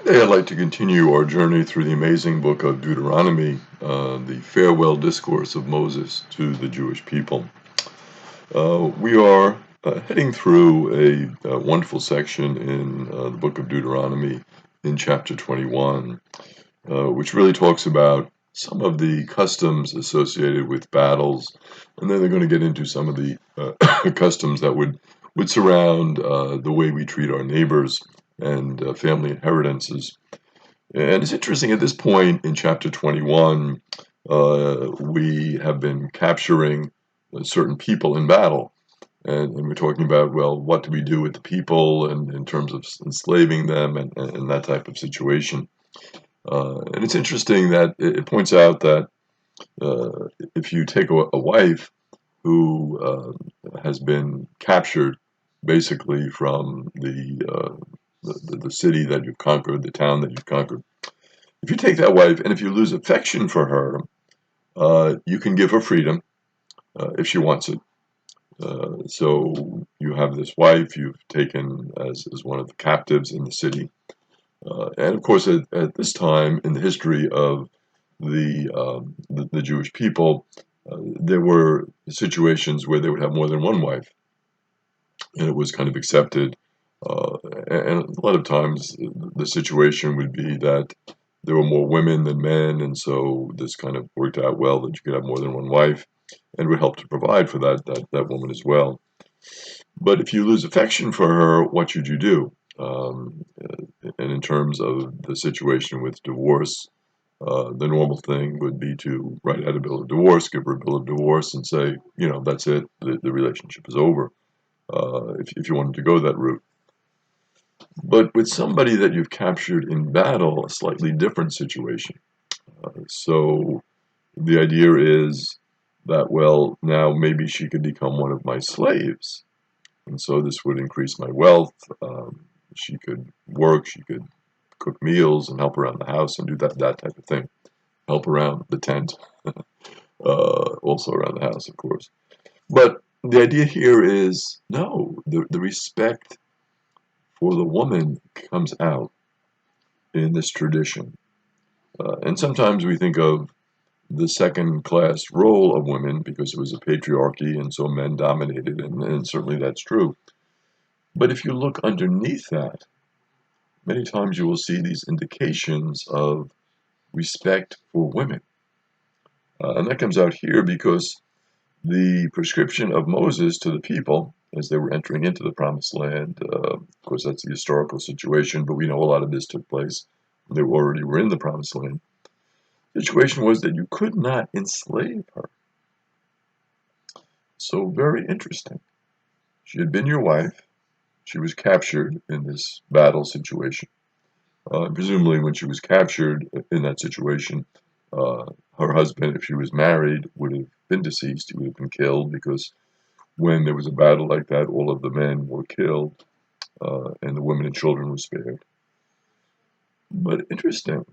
Today, I'd like to continue our journey through the amazing book of Deuteronomy, the farewell discourse of Moses to the Jewish people. We are heading through a wonderful section in the book of Deuteronomy in chapter 21, which really talks about some of the customs associated with battles, and then they're going to get into some of the customs that would surround the way we treat our neighbors and family inheritances. And it's interesting at this point in chapter 21, we have been capturing certain people in battle. And we're talking about, well, what do we do with the people and in terms of enslaving them and that type of situation. And it's interesting that it points out that if you take a wife who has been captured basically from the city that you've conquered, the town that you've conquered, if you take that wife and if you lose affection for her, you can give her freedom if she wants it. So you have this wife you've taken as one of the captives in the city. And of course, at this time in the history of the Jewish people, there were situations where they would have more than one wife, and it was kind of accepted. And a lot of times, the situation would be that there were more women than men, and so this kind of worked out well that you could have more than one wife, and would help to provide for that woman as well. But if you lose affection for her, what should you do? And in terms of the situation with divorce, the normal thing would be to write out a bill of divorce, give her a bill of divorce, and say, that's it, the relationship is over, if you wanted to go that route. But with somebody that you've captured in battle, a slightly different situation. So the idea is that, well, now maybe she could become one of my slaves. And so this would increase my wealth. She could work, she could cook meals and help around the house and do that type of thing. Help around the tent, also around the house, of course. But the idea here is no, the respect for the woman comes out in this tradition. And sometimes we think of the second class role of women because it was a patriarchy and so men dominated, and certainly that's true. But if you look underneath that, many times you will see these indications of respect for women. And that comes out here because the prescription of Moses to the people as they were entering into the promised land, of course, that's the historical situation, but we know a lot of this took place when they already were in the promised land. The situation was that you could not enslave her. So, very interesting. She had been your wife. She was captured in this battle situation. Presumably, when she was captured in that situation, uh, her husband, if she was married, would have been deceased. He would have been killed because when there was a battle like that, all of the men were killed and the women and children were spared. But interesting,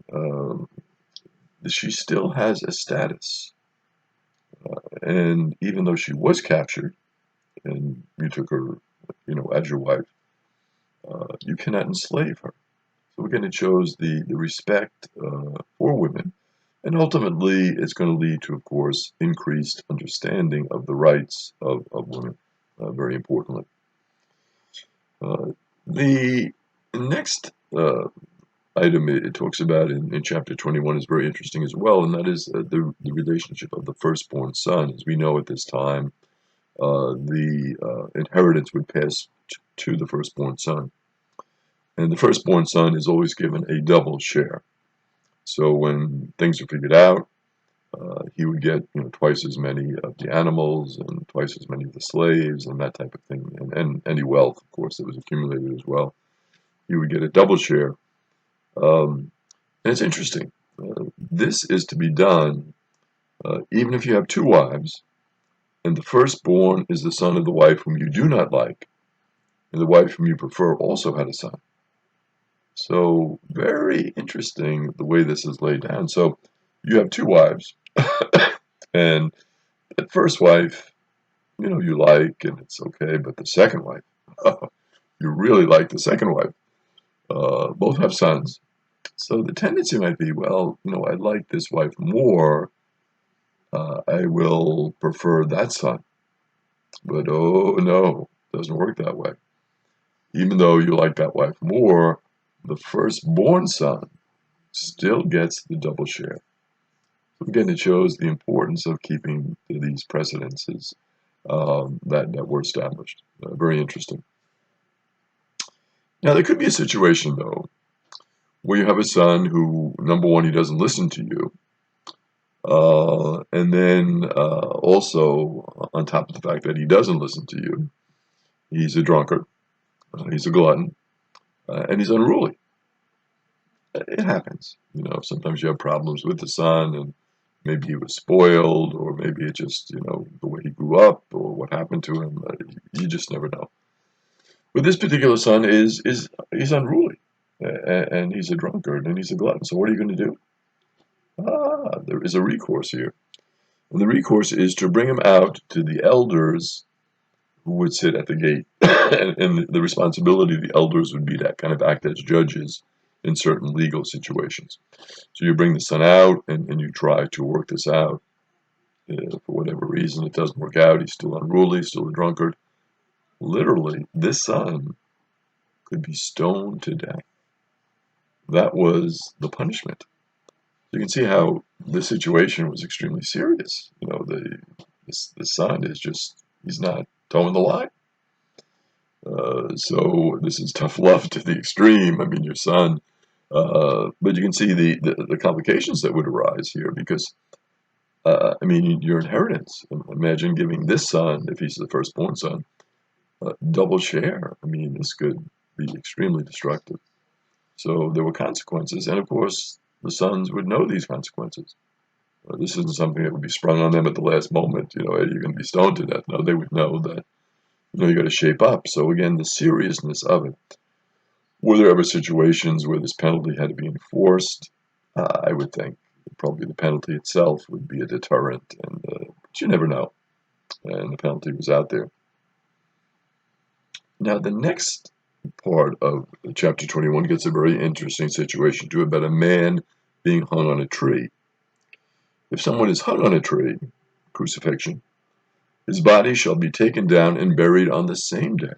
she still has a status. And even though she was captured and you took her, as your wife, you cannot enslave her. So again, it shows the respect for women. And ultimately, it's going to lead to, of course, increased understanding of the rights of women, very importantly. The next item it talks about in chapter 21 is very interesting as well, and that is the relationship of the firstborn son. As we know at this time, the inheritance would pass to the firstborn son. And the firstborn son is always given a double share. So when things are figured out, he would get twice as many of the animals and twice as many of the slaves and that type of thing, and any wealth, of course, that was accumulated as well. He would get a double share. And it's interesting. This is to be done even if you have two wives, and the firstborn is the son of the wife whom you do not like, and the wife whom you prefer also had a son. So very interesting the way this is laid down. So you have two wives, and that first wife, you like, and it's okay, but the second wife, you really like the second wife. Both have sons. So the tendency might be, well, I like this wife more. I will prefer that son. But oh no, it doesn't work that way. Even though you like that wife more, the firstborn son still gets the double share. So again, it shows the importance of keeping these precedences that were established. Very interesting. Now, there could be a situation, though, where you have a son who, number one, he doesn't listen to you. And then also, on top of the fact that he doesn't listen to you, he's a drunkard, he's a glutton, and he's unruly. It happens. Sometimes you have problems with the son, and maybe he was spoiled, or maybe it just, the way he grew up, or what happened to him. You just never know. But this particular son he's unruly, and he's a drunkard, and he's a glutton. So what are you going to do? There is a recourse here. And the recourse is to bring him out to the elders who would sit at the gate. and the responsibility of the elders would be to kind of act as judges in certain legal situations. So you bring the son out, and you try to work this out. For whatever reason, it doesn't work out. He's still unruly, still a drunkard. Literally, this son could be stoned to death. That was the punishment. You can see how the situation was extremely serious. The son is he's not towing the line. So this is tough love to the extreme. I mean, your son. But you can see the complications that would arise here because, your inheritance. Imagine giving this son, if he's the firstborn son, double share. This could be extremely destructive. So there were consequences, and of course, the sons would know these consequences. This isn't something that would be sprung on them at the last moment. Hey, you're going to be stoned to death. No, they would know that. You got to shape up. So again, the seriousness of it. Were there ever situations where this penalty had to be enforced? I would think probably the penalty itself would be a deterrent, but you never know. And the penalty was out there. Now, the next part of chapter 21 gets a very interesting situation to it about a man being hung on a tree. If someone is hung on a tree, crucifixion, his body shall be taken down and buried on the same day.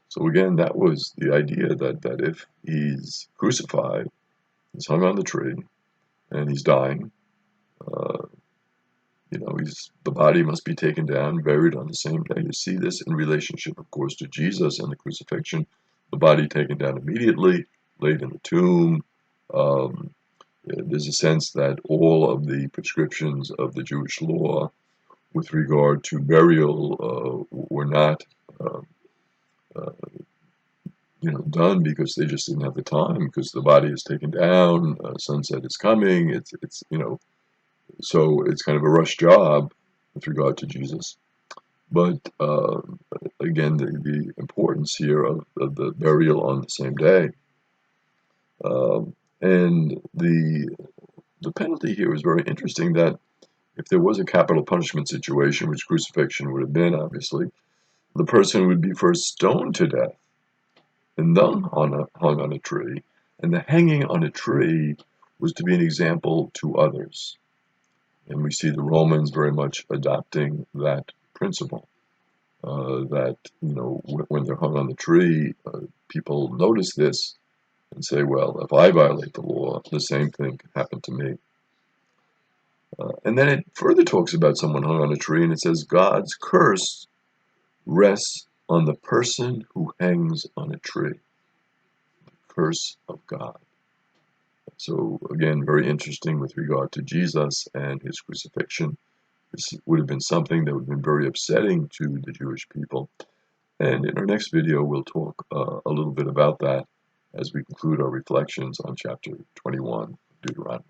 So again, that was the idea that if he's crucified, he's hung on the tree, and he's dying, the body must be taken down, buried on the same day. You see this in relationship, of course, to Jesus and the crucifixion. The body taken down immediately, laid in the tomb. There's a sense that all of the prescriptions of the Jewish law with regard to burial were not done because they just didn't have the time, because the body is taken down, sunset is coming. So it's kind of a rush job with regard to Jesus. But again, the importance here of the burial on the same day, and the penalty here is very interesting. That if there was a capital punishment situation, which crucifixion would have been, obviously, the person would be first stoned to death and then hung on a tree. And the hanging on a tree was to be an example to others. And we see the Romans very much adopting that principle. That, when they're hung on the tree, people notice this and say, well, if I violate the law, the same thing can happen to me. And then it further talks about someone hung on a tree, and it says, God's curse rests on the person who hangs on a tree. The curse of God. So again, very interesting with regard to Jesus and his crucifixion. This would have been something that would have been very upsetting to the Jewish people. And in our next video, we'll talk a little bit about that as we conclude our reflections on chapter 21 of Deuteronomy.